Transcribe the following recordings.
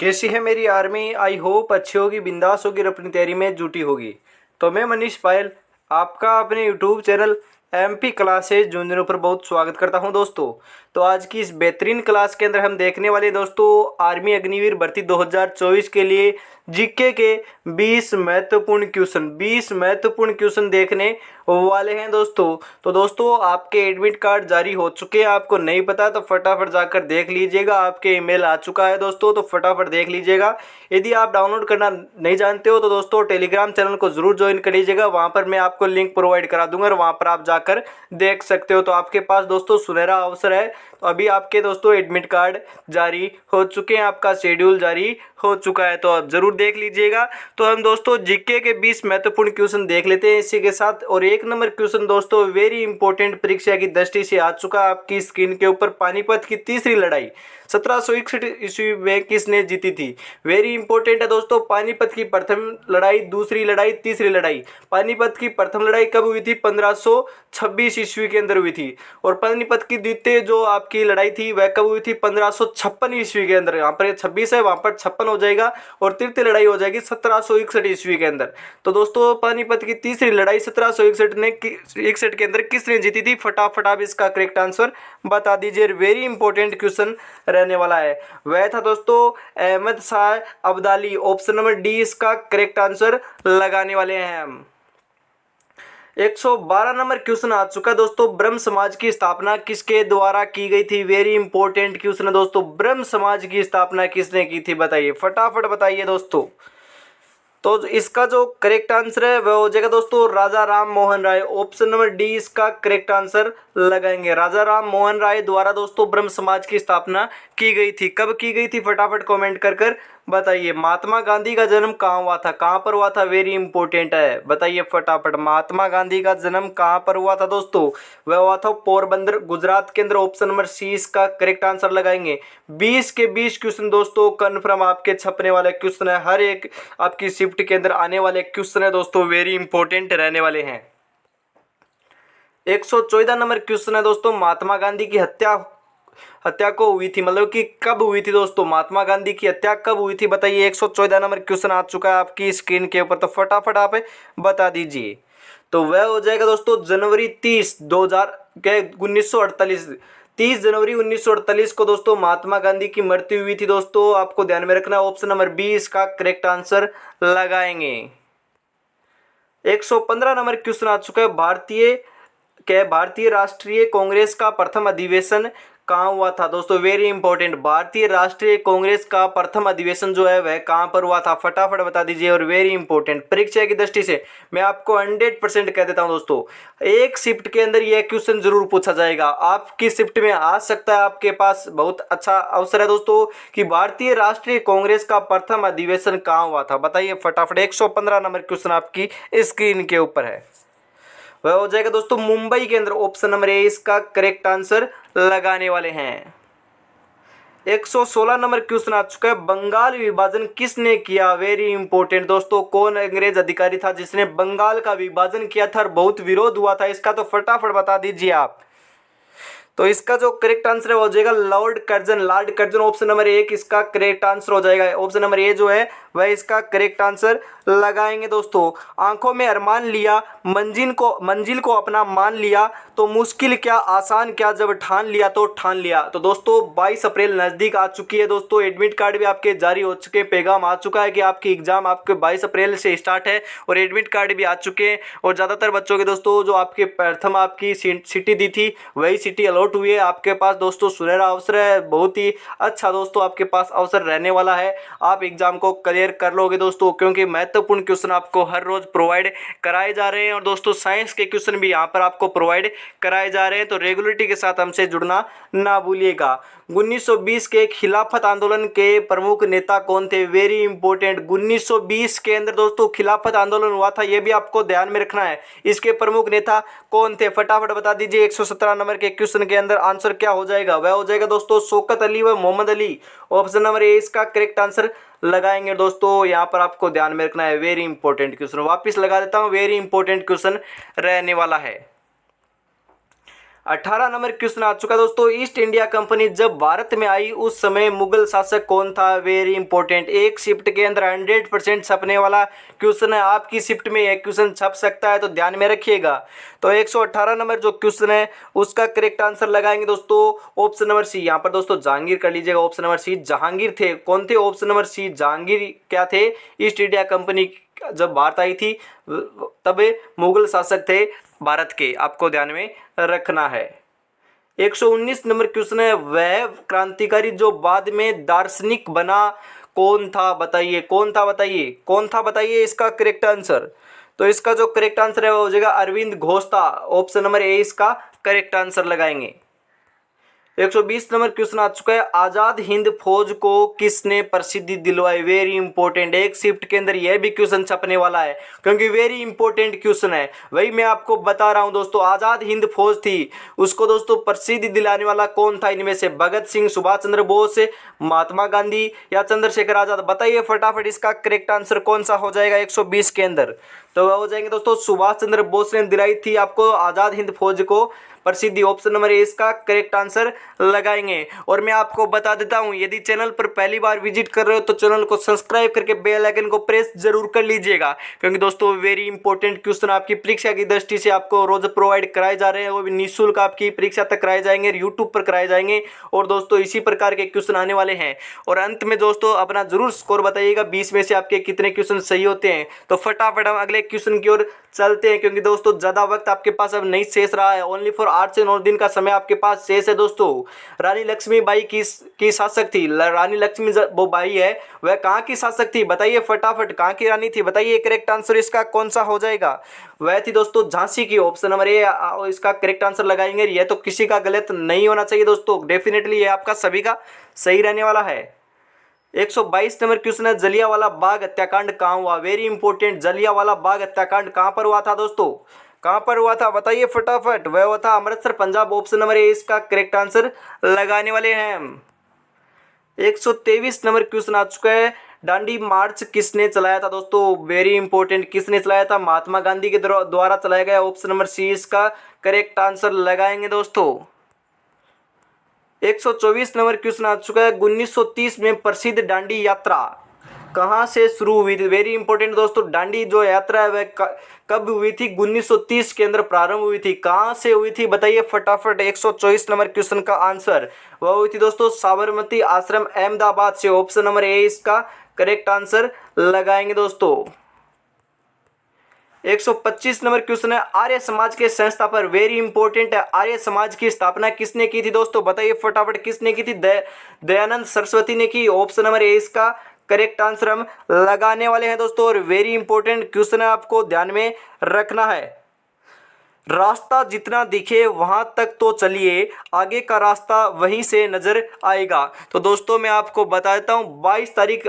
कैसी है मेरी आर्मी। आई होप अच्छी होगी, बिंदास होगी और अपनी तैयारी में जुटी होगी। तो मैं मनीष पायल आपका अपने YouTube channel MP classes junior पर बहुत स्वागत करता हूं दोस्तों। तो आज की इस बेहतरीन क्लास के अंदर हम देखने वाले दोस्तों आर्मी अग्निवीर भर्ती 2024 के लिए जीके के 20 महत्वपूर्ण क्वेश्चन देखने वाले हैं दोस्तों। तो दोस्तों आपके एडमिट कार्ड जारी हो चुके हैं, आपको नहीं पता तो फटाफट जाकर देख लीजिएगा। आपके ईमेल आ चुका है दोस्तों, तो फटाफट देख लीजिएगा। यदि आप डाउनलोड करना नहीं जानते हो तो दोस्तों टेलीग्राम चैनल को जरूर ज्वाइन कर लीजिएगा, वहां पर मैं आपको लिंक प्रोवाइड करा दूंगा और वहां पर आप जाकर देख सकते हो। तो आपके पास दोस्तों सुनहरा अवसर है। तो अभी आपके दोस्तों एडमिट कार्ड जारी हो चुके हैं, आपका शेड्यूल जारी हो चुका है, तो आप जरूर देख लीजिएगा। तो हम दोस्तों जीके के 20 महत्वपूर्ण क्वेश्चन देख लेते हैं इसी के साथ। और एक नंबर क्वेश्चन दोस्तों वेरी इंपॉर्टेंट परीक्षा की दृष्टि से आ चुका है आपकी स्क्रीन के ऊपर। पानीपत की तीसरी लड़ाई 1761 ईस्वी में किसने जीती थी? वेरी इंपॉर्टेंट है दोस्तों। पानीपत की प्रथम लड़ाई, दूसरी लड़ाई, तीसरी लड़ाई। पानीपत की प्रथम लड़ाई कब हुई थी? 1526 ईस्वी के अंदर हुई थी। और पानीपत की द्वितीय जो आपकी लड़ाई थी वह कब हुई थी? 1556 ईस्वी के अंदर। यहाँ पर 26 है, वहां पर 56 हो जाएगा। और तृतीय लड़ाई हो जाएगी 1761 ईस्वी के अंदर। तो दोस्तों पानीपत की तीसरी लड़ाई 1761 के अंदर किसने जीती थी? फटाफट आप इसका करेक्ट आंसर बता दीजिए। वेरी इंपॉर्टेंट क्वेश्चन रहने वाला है। वह था दोस्तों Ahmad Shah Abdali. Option number D इसका करेक्ट आंसर लगाने वाले हैं हम। 112 नंबर क्वेश्चन आ चुका है दोस्तों। ब्रह्म समाज की स्थापना किसके द्वारा की गई थी? वेरी इंपॉर्टेंट क्वेश्चन है दोस्तों। ब्रह्म समाज की स्थापना किसने की थी? बताइए, फटाफट बताइए दोस्तों। तो इसका जो करेक्ट आंसर है वह हो जाएगा दोस्तों राजा Ram Mohan Roy. Option number D इसका करेक्ट आंसर लगाएंगे। राजा राम मोहन राय द्वारा दोस्तों ब्रह्म समाज की स्थापना की गई थी। कब की गई थी? फटाफट कमेंट कर कर बताइए। महात्मा गांधी का जन्म कहाँ हुआ था? कहाँ पर हुआ था? वेरी इंपॉर्टेंट है, बताइए फटाफट। महात्मा गांधी का जन्म कहाँ पर हुआ था दोस्तों? वह हुआ था पोरबंदर, गुजरात के अंदर। ऑप्शन नंबर सी इसका करेक्ट आंसर लगाएंगे। 20 के 20 क्वेश्चन दोस्तों कन्फर्म आपके छपने वाले क्वेश्चन है। हर एक आपकी शिफ्ट के अंदर आने वाले क्वेश्चन है दोस्तों, वेरी इंपॉर्टेंट रहने वाले हैं। 114 नंबर क्वेश्चन है दोस्तों। महात्मा गांधी की हत्या को हुई थी, मतलब कि कब हुई थी दोस्तों? महात्मा गांधी की हत्या कब हुई थी बताइए। 114 नंबर क्वेश्चन आ चुका है आपकी स्क्रीन के ऊपर, तो फटाफट आप बता दीजिए। तो वह हो जाएगा दोस्तों जनवरी 30 2000 के 1948। 30 जनवरी 1948 को दोस्तों महात्मा गांधी की मृत्यु हुई थी दोस्तों। आपको ध्यान में रखना। ऑप्शन नंबर बी इसका करेक्ट आंसर लगाएंगे। 115 नंबर क्वेश्चन आ चुका है। भारतीय राष्ट्रीय कांग्रेस का प्रथम अधिवेशन कहाँ हुआ था दोस्तों? Very important. भारतीय राष्ट्रीय कांग्रेस का प्रथम अधिवेशन जो है वह कहाँ पर हुआ था? फटाफट बता दीजिए। और वेरी इंपॉर्टेंट परीक्षा की दृष्टि से मैं आपको 100% कह देता हूं दोस्तों, एक शिफ्ट के अंदर यह क्वेश्चन जरूर पूछा जाएगा। आपकी शिफ्ट में आ सकता है, आपके पास बहुत अच्छा अवसर है दोस्तों कि भारतीय राष्ट्रीय कांग्रेस का प्रथम अधिवेशन कहाँ हुआ था? बताइए फटाफट। 115 नंबर क्वेश्चन आपकी स्क्रीन के ऊपर है, वह हो जाएगा दोस्तों मुंबई के अंदर। ऑप्शन नंबर ए इसका करेक्ट आंसर लगाने वाले हैं। 116 नंबर क्वेश्चन आ चुका है। बंगाल विभाजन किसने किया? वेरी इंपॉर्टेंट दोस्तों। कौन अंग्रेज अधिकारी था जिसने बंगाल का विभाजन किया था और बहुत विरोध हुआ था इसका? तो फटाफट बता दीजिए आप। तो इसका जो करेक्ट आंसर है वो हो जाएगा लॉर्ड कर्जन। ऑप्शन नंबर 1 इसका करेक्ट आंसर हो जाएगा। ऑप्शन नंबर ए जो है वह इसका करेक्ट आंसर लगाएंगे दोस्तों। आंखों में अरमान लिया, मंजिल को अपना मान लिया, तो मुश्किल क्या आसान क्या, जब ठान लिया तो ठान लिया। तो दोस्तों 22 अप्रैल नजदीक आ चुकी है दोस्तों। एडमिट कार्ड भी आपके जारी हो चुके हैं, पैगाम आ चुका है कि आपकी एग्जाम आपके 22 अप्रैल से स्टार्ट है और एडमिट कार्ड भी आ चुके हैं। और ज़्यादातर बच्चों के दोस्तों जो आपके प्रथम आपकी सिटी दी थी वही सिटी अलॉट हुई है। आपके पास दोस्तों सुनहरा अवसर है, बहुत ही अच्छा दोस्तों आपके पास अवसर रहने वाला है। आप एग्जाम को क्लियर कर लोगे दोस्तों, क्योंकि महत्वपूर्ण क्वेश्चन आपको हर रोज प्रोवाइड कराए जा रहे हैं। और दोस्तों साइंस के क्वेश्चन भी यहाँ पर आपको प्रोवाइड कराए जा रहे हैं, तो रेगुलरिटी के साथ हमसे जुड़ना ना भूलिएगा। 1920 के खिलाफत आंदोलन के प्रमुख नेता कौन थे? Very important. 1920 के अंदर दोस्तों खिलाफत आंदोलन हुआ था, यह भी आपको ध्यान में रखना है। इसके प्रमुख नेता कौन थे? फटाफट बता दीजिए। 117 नंबर के क्वेश्चन के अंदर आंसर क्या हो जाएगा? वह हो जाएगा दोस्तों शौकत अली व Mohammad Ali. Option number A इसका करेक्ट आंसर लगाएंगे दोस्तों। यहाँ पर आपको ध्यान में रखना है, वेरी इंपॉर्टेंट क्वेश्चन। वापिस लगा देता हूँ, वेरी इंपॉर्टेंट क्वेश्चन रहने वाला है। 18 नंबर क्वेश्चन आ चुका है दोस्तों, ईस्ट इंडिया कंपनी जब भारत में आई उस समय मुगल शासक कौन था? वेरी इंपॉर्टेंट, एक शिफ्ट के अंदर 100% छपने वाला क्वेश्चन है। आपकी शिफ्ट में यह क्वेश्चन छप सकता है, तो ध्यान में रखिएगा। तो 118 नंबर जो क्वेश्चन है उसका करेक्ट आंसर लगाएंगे दोस्तों ऑप्शन नंबर सी। यहाँ पर दोस्तों जहांगीर कर लीजिएगा, ऑप्शन नंबर सी जहांगीर थे। कौन थे? ऑप्शन नंबर सी जहांगीर क्या थे? ईस्ट इंडिया कंपनी जब भारत आई थी तब मुगल शासक थे भारत के, आपको ध्यान में रखना है। 119 नंबर क्वेश्चन है, वह क्रांतिकारी जो बाद में दार्शनिक बना कौन था? बताइए कौन था, बताइए कौन था, बताइए इसका करेक्ट आंसर। तो इसका जो करेक्ट आंसर है वो हो जाएगा अरविंद घोष था। ऑप्शन नंबर ए इसका करेक्ट आंसर लगाएंगे। 120 नंबर क्वेश्चन आ चुका है, आजाद हिंद फौज को किसने प्रसिद्धि दिलवाई? वेरी इंपॉर्टेंट, एक शिफ्ट के अंदर यह भी क्वेश्चन छपने वाला है क्योंकि वेरी इंपॉर्टेंट क्वेश्चन है। वही मैं आपको बता रहा हूं दोस्तों, आजाद हिंद फौज थी उसको दोस्तों प्रसिद्धि दिलाने वाला कौन था इनमें से? भगत सिंह, सुभाष चंद्र बोस, महात्मा गांधी या चंद्रशेखर आजाद? बताइए फटाफट इसका करेक्ट आंसर कौन सा हो जाएगा 120 के अंदर? तो वह हो जाएंगे दोस्तों सुभाष चंद्र बोस ने दिलाई थी आपको आजाद हिंद फौज को प्रसिद्धि। ऑप्शन नंबर ए इसका करेक्ट आंसर लगाएंगे। और मैं आपको बता देता हूं, यदि चैनल पर पहली बार विजिट कर रहे हो तो चैनल को सब्सक्राइब करके बेल आइकन को प्रेस जरूर कर लीजिएगा, क्योंकि दोस्तों वेरी इंपॉर्टेंट क्वेश्चन आपकी परीक्षा की दृष्टि से आपको रोज प्रोवाइड कराए जा रहे हैं। वो भी निःशुल्क आपकी परीक्षा तक कराए जाएंगे, यूट्यूब पर कराए जाएंगे। और दोस्तों इसी प्रकार के क्वेश्चन आने वाले हैं। और अंत में दोस्तों अपना जरूर स्कोर बताइएगा, 20 में से आपके कितने क्वेश्चन सही होते हैं। तो फटाफट हम अगले क्वेश्चन की ओर चलते हैं, क्योंकि दोस्तों ज्यादा वक्त आपके पास अब नहीं शेष रहा है। ओनली फॉर 8 से 9 दिन का समय आपके पास शेष है दोस्तों। रानी लक्ष्मीबाई की शासक थी। रानी लक्ष्मी वो बाई है, वह कहाँ की शासक थी? बताइए फटाफट, कहाँ की रानी थी? बताइए करेक्ट आंसर इसका कौन सा हो जाएगा? वह थी दोस्तों झांसी की। ऑप्शन नंबर ए इसका करेक्ट आंसर लगाएंगे। यह तो किसी का गलत नहीं होना चाहिए दोस्तों, डेफिनेटली ये आपका सभी का सही रहने वाला है। 122 नंबर क्वेश्चन है, जलियांवाला बाग हत्याकांड कहाँ हुआ? वेरी इंपॉर्टेंट, जलियांवाला बाग हत्याकांड कहाँ पर हुआ था दोस्तों? कहाँ पर हुआ था? बताइए फटाफट। वह हुआ था Amritsar, Punjab. Option number A इसका करेक्ट आंसर लगाने वाले हैं हम। 123 नंबर क्वेश्चन आ चुका है, दांडी मार्च किसने चलाया था दोस्तों? वेरी इंपॉर्टेंट, किसने चलाया था? महात्मा गांधी के द्वारा चलाया गया। ऑप्शन नंबर सी इसका करेक्ट आंसर लगाएंगे दोस्तों। 124 नंबर क्वेश्चन आ चुका है, 1930 में प्रसिद्ध दांडी यात्रा कहाँ से शुरू हुई थी? वेरी इंपॉर्टेंट दोस्तों, दांडी जो यात्रा है वह कब हुई थी? 1930 के अंदर प्रारंभ हुई थी। कहाँ से हुई थी? बताइए फटाफट। 124 नंबर क्वेश्चन का आंसर वह हुई थी दोस्तों साबरमती आश्रम, अहमदाबाद से। ऑप्शन नंबर ए इसका करेक्ट आंसर लगाएंगे दोस्तों। 125 नंबर क्वेश्चन है, आर्य समाज के संस्थापक। वेरी इंपॉर्टेंट है, आर्य समाज की स्थापना किसने की थी दोस्तों? बताइए फटाफट, किसने की थी? दयानंद सरस्वती ने की। ऑप्शन नंबर ए इसका करेक्ट आंसर हम लगाने वाले हैं दोस्तों। और वेरी इंपॉर्टेंट क्वेश्चन है, आपको ध्यान में रखना है। रास्ता जितना दिखे वहां तक तो चलिए, आगे का रास्ता वहीं से नजर आएगा। तो दोस्तों मैं आपको बता देता हूं, 22 तारीख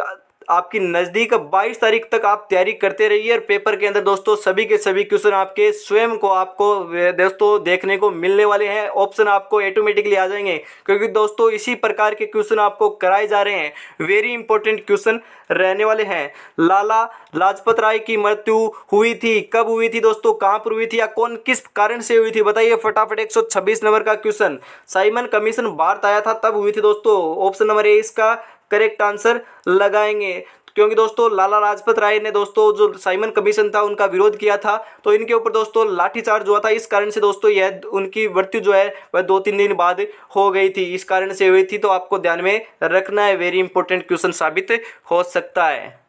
आपकी नज़दीक, 22 तारीख तक आप तैयारी करते रहिए। और पेपर के अंदर दोस्तों सभी के सभी क्वेश्चन आपके स्वयं को आपको दोस्तों देखने को मिलने वाले हैं। ऑप्शन आपको ऑटोमेटिकली आ जाएंगे, क्योंकि दोस्तों इसी प्रकार के क्वेश्चन आपको कराए जा रहे हैं। वेरी इंपॉर्टेंट क्वेश्चन रहने वाले हैं। लाला लाजपत राय की मृत्यु हुई थी, कब हुई थी दोस्तों? कहाँ पर हुई थी या कौन किस कारण से हुई थी? बताइए फटाफट। 126 नंबर का क्वेश्चन, साइमन कमीशन भारत आया था तब हुई थी दोस्तों। ऑप्शन नंबर ए इसका करेक्ट आंसर लगाएंगे, क्योंकि दोस्तों लाला लाजपत राय ने दोस्तों जो साइमन कमीशन था उनका विरोध किया था, तो इनके ऊपर दोस्तों लाठीचार्ज हुआ था। इस कारण से दोस्तों यह उनकी मृत्यु जो है वह 2-3 दिन बाद हो गई थी, इस कारण से हुई थी। तो आपको ध्यान में रखना है, वेरी इंपॉर्टेंट क्वेश्चन साबित हो सकता है।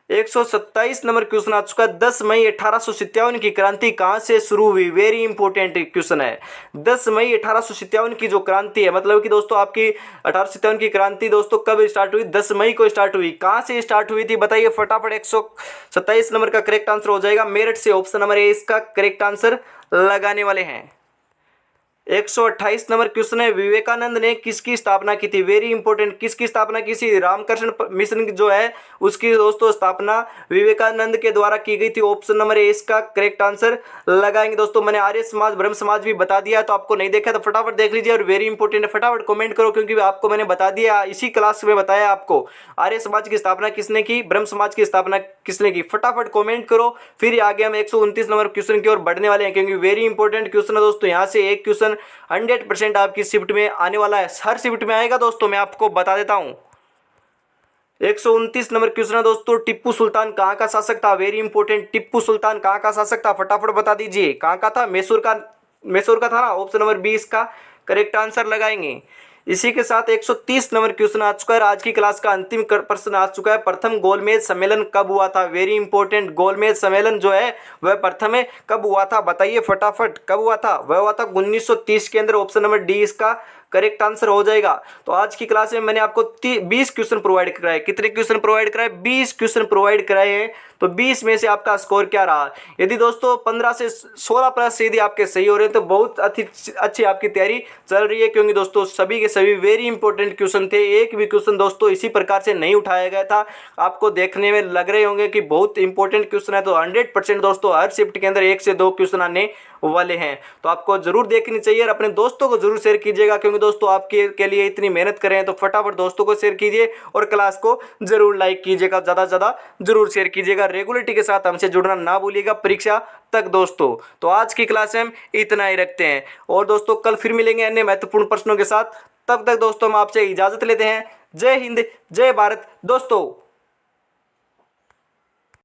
127 नंबर क्वेश्चन आ चुका है, 10 मई 1857 की क्रांति कहाँ से शुरू हुई? वेरी इंपॉर्टेंट क्वेश्चन है। 10 मई 1857 की जो क्रांति है, मतलब कि दोस्तों आपकी 1857 की क्रांति दोस्तों कब स्टार्ट हुई? 10 मई को स्टार्ट हुई। कहाँ से स्टार्ट हुई थी? बताइए फटाफट। 127 नंबर का करेक्ट आंसर हो जाएगा मेरठ से। ऑप्शन नंबर ए इसका करेक्ट आंसर लगाने वाले हैं। 128 नंबर क्वेश्चन है, विवेकानंद ने किसकी स्थापना की थी? वेरी इंपॉर्टेंट, किसकी स्थापना की थी? रामकृष्ण मिशन जो है उसकी दोस्तों स्थापना विवेकानंद के द्वारा की गई थी। ऑप्शन नंबर ए इसका करेक्ट आंसर लगाएंगे दोस्तों। मैंने आर्य समाज ब्रह्म समाज भी बता दिया, तो आपको नहीं देखा तो फटाफट देख लीजिए। और वेरी इंपॉर्टेंट है, फटाफट कमेंट करो, क्योंकि आपको मैंने बता दिया, इसी क्लास में बताया आपको आर्य समाज की स्थापना किसने की, ब्रह्म समाज की स्थापना किसने की, फटाफट कमेंट करो। फिर आगे हम 129 नंबर क्वेश्चन की ओर बढ़ने वाले हैं, क्योंकि वेरी इंपॉर्टेंट क्वेश्चन है दोस्तों। यहाँ से एक क्वेश्चन 100% आपकी शिफ्ट में आने वाला है, हर शिफ्ट में आएगा दोस्तों, मैं आपको बता देता हूँ। 129 नंबर क्वेश्चन है दोस्तों, टिप्पू सुल्तान कहाँ का शासक था? वेरी इंपॉर्टेंट, टिप्पू सुल्तान कहाँ का शासक था? फटाफट बता दीजिए, कहाँ का था? मैसूर का था ना, ऑप्शन नंबर 20 का करेक्ट आंसर लगाएंगे। इसी के साथ 130 नंबर क्वेश्चन आ चुका है, आज की क्लास का अंतिम प्रश्न आ चुका है। प्रथम गोलमेज सम्मेलन कब हुआ था? वेरी इंपॉर्टेंट, गोलमेज सम्मेलन जो है वह प्रथम कब हुआ था? बताइए फटाफट, कब हुआ था? वह हुआ था 1930 के अंदर, ऑप्शन नंबर डी इसका करेक्ट आंसर हो जाएगा। तो आज की क्लास में मैंने आपको 20 क्वेश्चन प्रोवाइड कराए। कितने क्वेश्चन प्रोवाइड कराए? 20 क्वेश्चन प्रोवाइड कराए हैं। तो 20 में से आपका स्कोर क्या रहा? यदि दोस्तों 15 से 16 प्लस यदि आपके सही हो रहे हैं तो बहुत अच्छी आपकी तैयारी चल रही है, क्योंकि दोस्तों सभी के सभी वेरी इंपॉर्टेंट क्वेश्चन थे। एक भी क्वेश्चन दोस्तों इसी प्रकार से नहीं उठाया गया था। आपको देखने में लग रहे होंगे कि बहुत इंपॉर्टेंट क्वेश्चन है, तो 100% दोस्तों हर शिफ्ट के अंदर 1 से 2 क्वेश्चन आने वाले हैं। तो आपको जरूर देखनी चाहिए और अपने दोस्तों को जरूर शेयर कीजिएगा, क्योंकि दोस्तों आपके के लिए इतनी मेहनत कर रहे हैं, तो फटाफट दोस्तों को शेयर कीजिए और क्लास को जरूर लाइक कीजिएगा, ज़्यादा से ज़्यादा जरूर शेयर कीजिएगा। रेगुलरिटी के साथ हमसे जुड़ना ना भूलिएगा परीक्षा तक दोस्तों। तो आज की क्लास में हम इतना ही रखते हैं, और दोस्तों कल फिर मिलेंगे अन्य महत्वपूर्ण प्रश्नों के साथ। तब तक दोस्तों हम आपसे इजाज़त लेते हैं। जय हिंद, जय भारत दोस्तों।